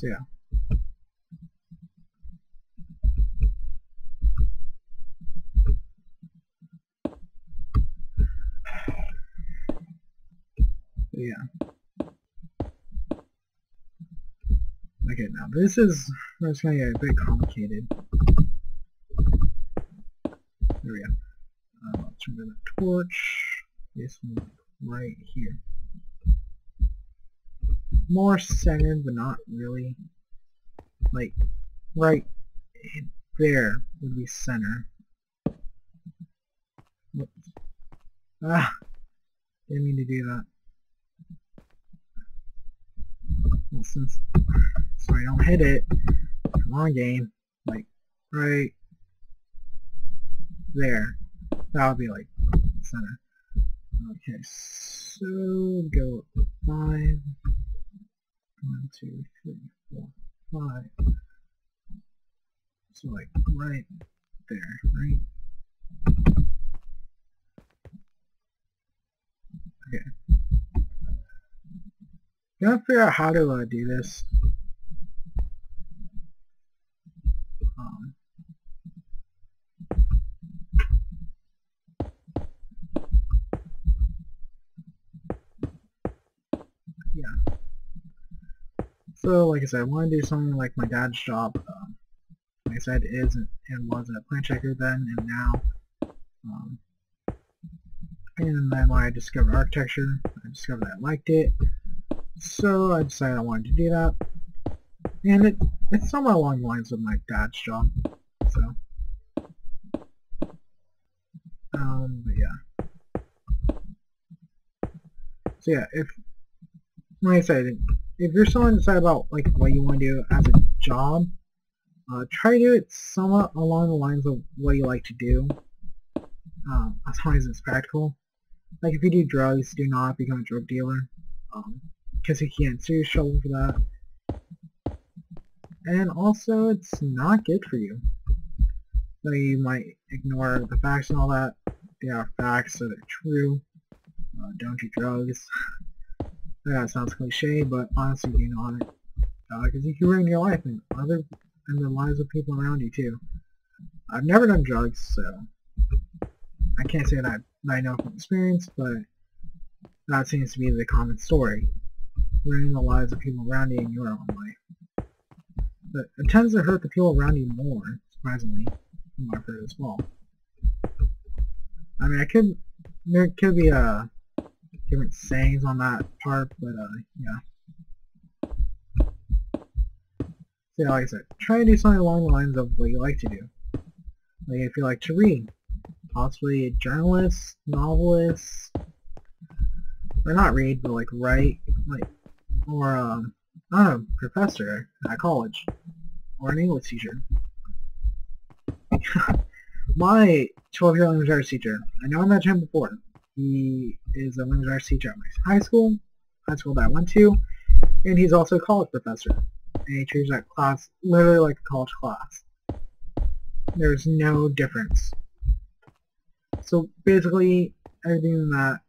So yeah. Yeah. Okay, now this is where it's going to get a bit complicated. There we go. Let's remove the torch. This one right here. More centered, but not really. Like, right there would be center. Whoops. Ah! Didn't mean to do that. Well, since so I don't hit it, come on game, like right there. That would be like center. Okay, so go 5. 1, 2, 3, 4, 5. So like right there, right? Okay. Gotta figure out how to do this. Yeah. So, like I said, I want to do something like my dad's job. Like I said, is and was a plant checker then and now. And then when I discovered architecture, I discovered I liked it. So I decided I wanted to do that. And it's somewhat along the lines of my dad's job. So, but yeah. So yeah, like I said, if you're someone decide about like what you want to do as a job, try to do it somewhat along the lines of what you like to do, as long as it's practical. Like if you do drugs, do not become a drug dealer, because you can't sue yourself for that. And also, it's not good for you. So you might ignore the facts and all that. They are facts, so they're true. Don't do drugs. That sounds cliche, but honestly, do not. Because you can ruin your life and the lives of people around you too. I've never done drugs, so I can't say that I know from experience, but that seems to be the common story. Ruining the lives of people around you in your own life. But it tends to hurt the people around you more, surprisingly, from what I've heard as well. I mean, there could be different sayings on that part, but yeah. So like I said, try to do something along the lines of what you like to do. Like if you like to read, possibly a journalist, novelist, or not read, but like write, like, or I don't know, professor at college, or an English teacher. My 12-year language arts teacher, I know I mentioned him before. He is a language arts teacher at my high school that I went to, and he's also a college professor. And he treats that class literally like a college class. There's no difference. So basically, everything in that,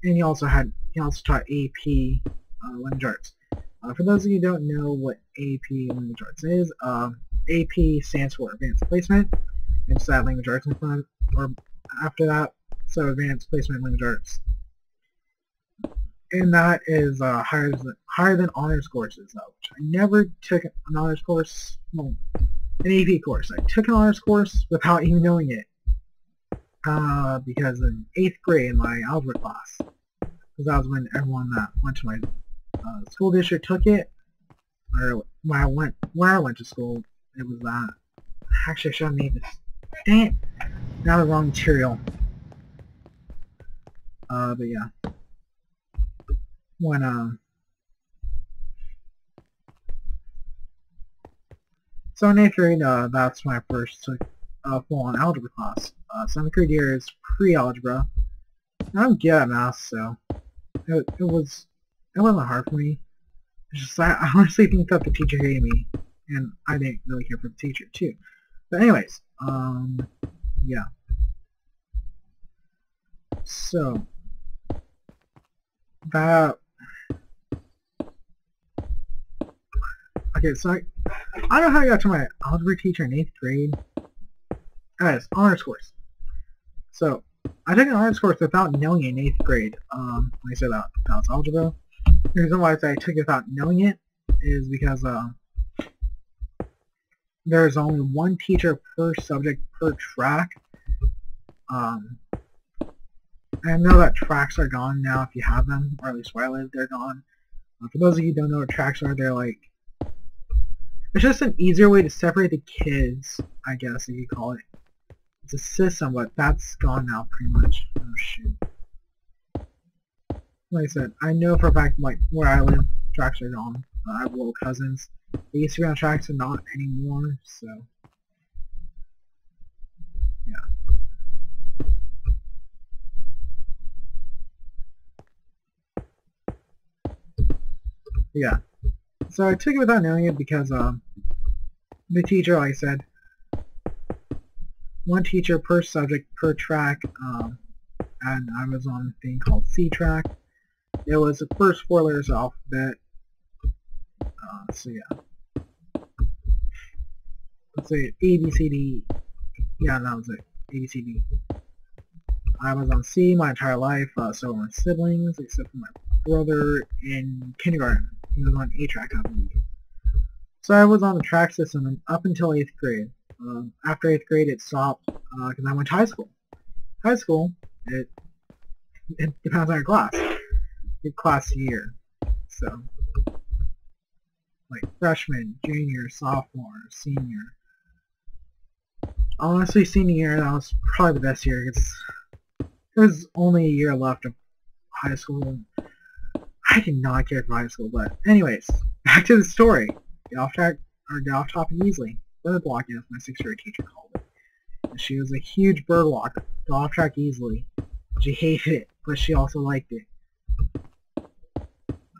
and he also taught AP language arts. For those of you who don't know what AP language arts is, AP stands for Advanced Placement, and just add language arts in front or after that, so Advanced Placement Language Arts. And that is higher than honors courses, which I never took an honors course, well, an AP course. I took an honors course without even knowing it, because in 8th grade in my algebra class, because that was when everyone that went to my school district took it, or when I went to school, it was that. Actually, I should have made this. Dang it! Now the wrong material. But yeah. So in 8th grade, that's when I first took a full-on algebra class. 7th grade year is pre-algebra. I don't get math, so it wasn't hard for me. It's just I honestly think that the teacher hated me, and I didn't really care for the teacher too. But anyways, yeah. So that Okay, so I don't know how I got to my algebra teacher in 8th grade. Guys, honors course. So, I took an honors course without knowing it in 8th grade. When I said that was algebra. The reason why I say I took it without knowing it is because there's only one teacher per subject per track. I know that tracks are gone now if you have them, or at least where I live, they're gone. For those of you who don't know what tracks are, they're like... It's just an easier way to separate the kids, I guess, if you call it. It's a system, but that's gone now, pretty much. Oh, shoot. Like I said, I know for a fact, like, where I live, tracks are gone. I have little cousins. They used to be on tracks and not anymore, so... Yeah. Yeah. So I took it without knowing it because, the teacher, like I said, one teacher per subject per track, and I was on a thing called C-Track. It was the first 4 letters of the alphabet. So yeah. Let's say A, B, C, D. Yeah, that was it. A, B, C, D. I was on C my entire life, so were my siblings, except for my brother in kindergarten. He was on A-Track, I believe. So I was on the track system up until 8th grade. After 8th grade, it stopped because I went to high school. High school, it depends on your class. Your class year. So, like freshman, junior, sophomore, senior. Honestly, senior year, that was probably the best year because there was only a year left of high school. I did not care for high school, but anyways, back to the story. Get off track, or get off topic easily. Bird walking, as my 6th grade teacher called it. And she was a huge bird walker. Got off track easily. She hated it, but she also liked it.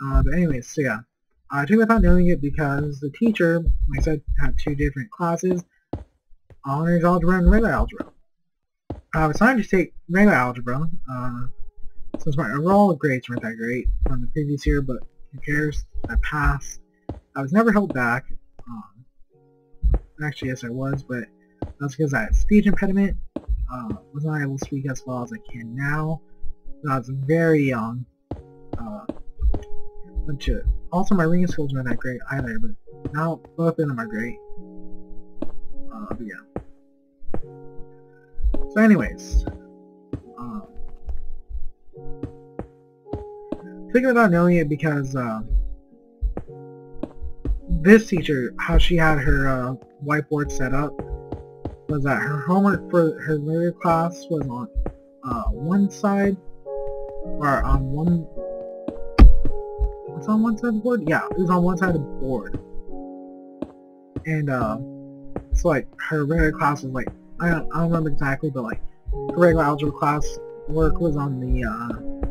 But anyways, so yeah. I took it without knowing it because the teacher, like I said, had 2 different classes. Honors algebra and regular algebra. I was trying to take regular algebra, since my overall grades weren't that great from the previous year, but who cares? I passed. I was never held back. Actually, yes I was, but that's because I had speech impediment. Was not able to speak as well as I can now. I was very young. Also, my reading skills weren't that great either, but now both of them are great. But yeah. So anyways, took it without knowing it because this teacher, how she had her whiteboard set up was that her homework for her later class was on one side, or on one, it's on one side of the board? Yeah, it was on one side of the board. And so like her regular class was like, I don't remember exactly, but like her regular algebra class work was on the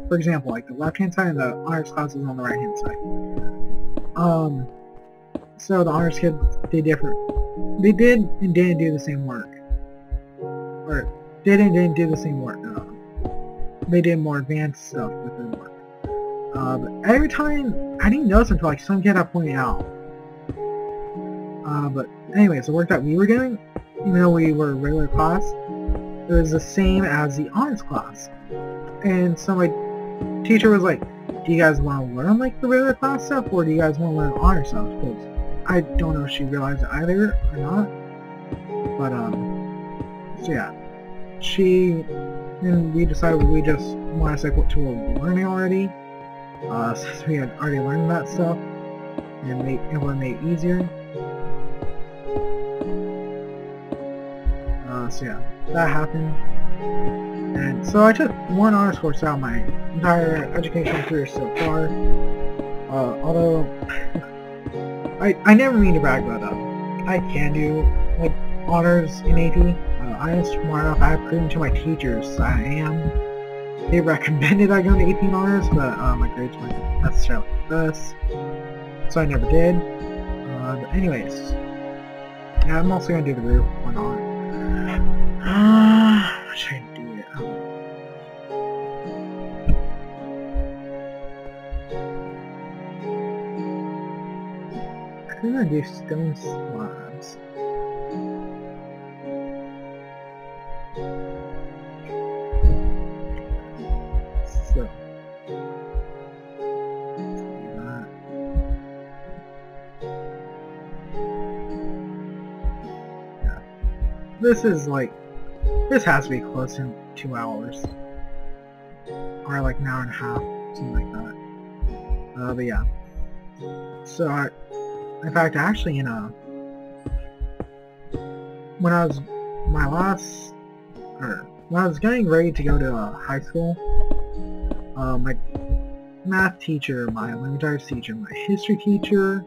for example, like the left hand side and the honors class was on the right hand side. So the honors kids did different. They did and didn't do the same work. Or did and didn't do the same work. They did more advanced stuff with their work. But every time, I didn't notice until like some kid had pointed out. But anyways, the work that we were doing, even though we were a regular class, it was the same as the honors class. And so my teacher was like, do you guys want to learn like the regular class stuff, or do you guys want to learn honors stuff? Because I don't know if she realized it either or not. But so yeah, and we decided we just want to stick to what we were learning already, since we had already learned that stuff, and it would make it easier. So yeah, that happened. And so I took 1 honors course out my entire educational career so far. Although I never mean to brag about that. I can do like honors in AP. I am smart enough. I have proven to my teachers that I am. They recommended I go to AP honors, but my grades weren't necessarily the best, so I never did. But anyways, yeah, I'm also gonna do the group. Why not? Should I do it? We're gonna do stone slabs. So, do that. Yeah. This is like, this has to be close to 2 hours. Or like an hour and a half, something like that. But yeah. So in fact, actually, when I was when I was getting ready to go to high school, my math teacher, my language arts teacher, my history teacher,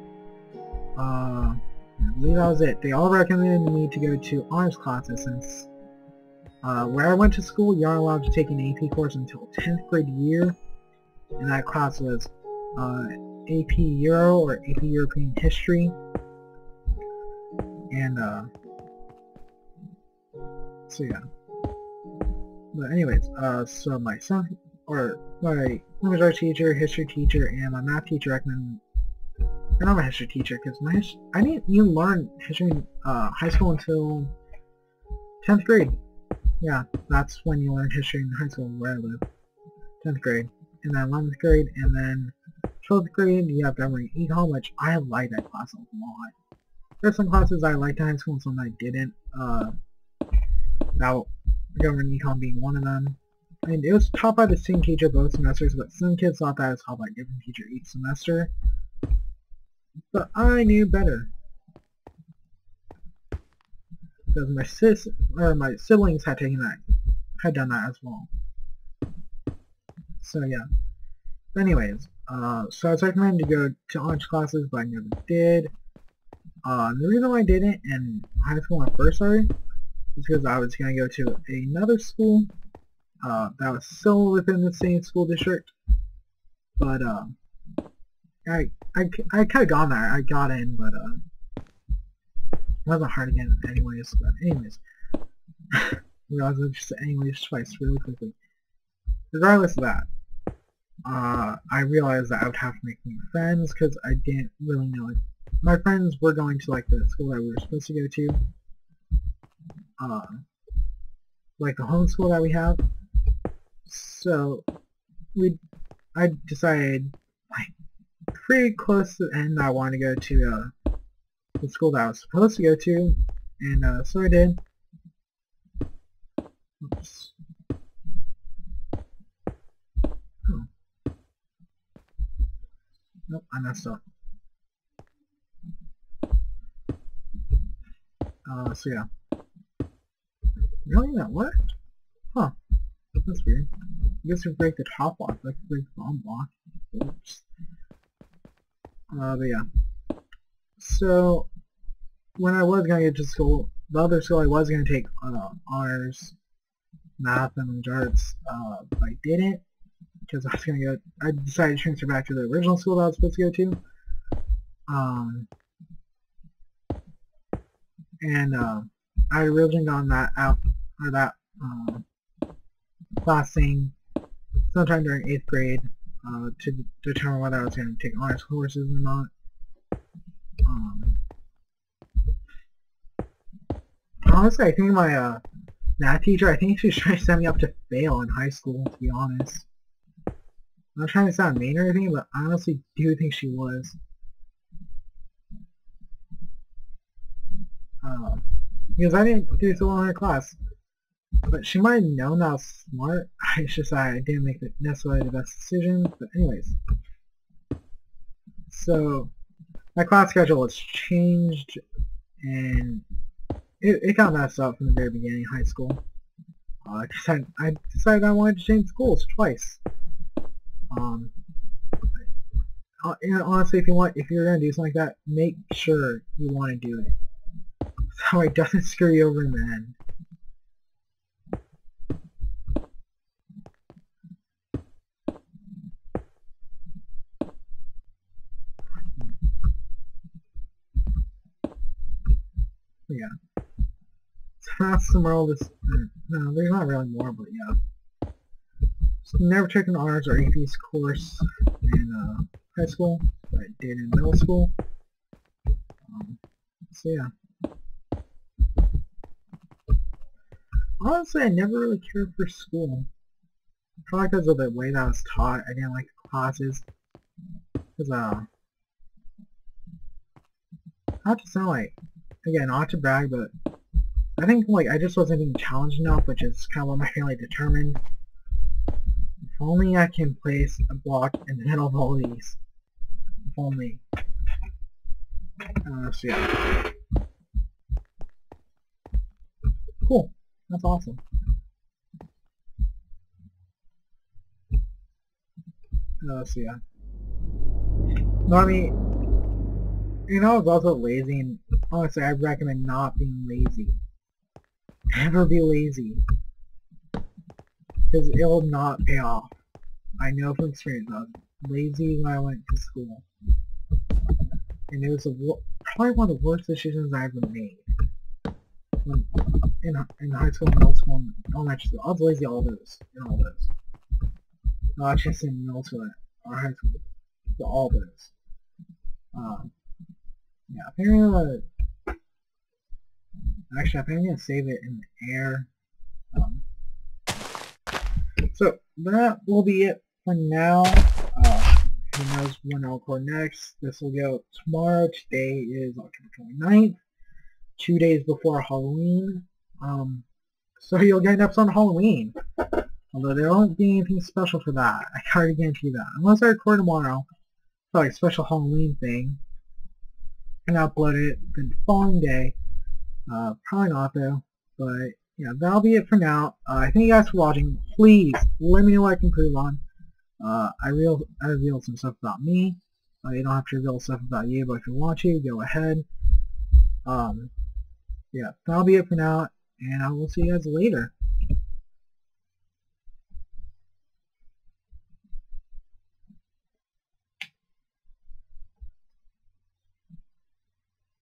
I believe that was it. They all recommended me to go to honors classes since where I went to school, you aren't allowed to take an AP course until 10th grade year, and that class was AP Euro or AP European History, and so yeah. But anyways, so my language arts teacher, history teacher, and my math teacher recommended. Or not my history teacher, because I didn't even learn history in high school until 10th grade. Yeah, that's when you learn history in high school where I live. 10th grade, and then 11th grade, and then 12th grade you have government econ, which I liked that class a lot. There's some classes I liked in high school and some I didn't. Now, government econ being one of them. I mean, it was taught by the same teacher both semesters, but some kids thought that it was taught by a different teacher each semester. But I knew better. Because my siblings had done that as well. So yeah. Anyways, so I was recommended to go to honors classes, but I never did. The reason why I didn't in high school when I first started is because I was gonna go to another school that was still within the same school district, but I kind of got there. I got in, but it wasn't hard to get in anyways. But anyways, I realized I just said anyways twice really quickly. Regardless of that, I realized that I would have to make new friends because I didn't really know it. My friends were going to like the school that we were supposed to go to, like the home school that we have. So I decided like pretty close to the end that I wanted to go to the school that I was supposed to go to, and so I did. Oops. Oh. Nope, I messed up. So yeah. Really? That worked? Huh. That's weird. I guess we break the top block, like break the bottom block. Oops. But yeah. So, when I was gonna get to school, the other school I was gonna take honors, math, and language arts, but I didn't, because I decided to transfer back to the original school that I was supposed to go to. I originally gotten that class thing sometime during 8th grade to determine whether I was going to take honors courses or not. Honestly, I think my math teacher, I think she was trying to set me up to fail in high school, to be honest. I'm not trying to sound mean or anything, but I honestly do think she was. Because I didn't do so well in her class. But she might have known I was smart. It's just I didn't make necessarily the best decision. But anyways. So, my class schedule was changed, and it got messed up from the very beginning of high school. I decided I wanted to change schools twice. Honestly, if you're gonna do something like that, make sure you want to do it, so it doesn't screw you over in the end. Yeah. So that's the moral of this. No, there's not really more, but yeah. So I never took an honors or APs course in high school, but I did in middle school. So yeah. Honestly, I never really cared for school. Probably because of the way that I was taught. I didn't like the classes. Because, not to sound like, again, not to brag, but I think, like, I just wasn't being challenged enough, which is kind of what my family determined. If only I can place a block in the middle of all these. If only. So yeah. Cool. That's awesome. So yeah. No, I mean, you know, I was also lazy, and honestly, I recommend not being lazy. Never be lazy. Because it will not pay off. I know from experience. I was lazy when I went to school. And it was probably one of the worst decisions I ever made. When, in high school, middle school, and elementary school. I was lazy all those. In all those. Not just in middle school or high school. But all those. Yeah, apparently, actually, I think I'm going to save it in the air. So, that will be it for now. Who knows when I'll record next. This will go tomorrow. Today is October 29th. 2 days before Halloween. So you'll get an episode on Halloween. Although there won't be anything special for that. I can already guarantee that. Unless I record tomorrow. For like a special Halloween thing. And upload it the following day. Probably not though. But yeah, that'll be it for now. Thank you guys for watching. Please let me know what I can improve on. I revealed some stuff about me. You don't have to reveal stuff about you, but if you want to, go ahead. Yeah, that'll be it for now, and I will see you guys later.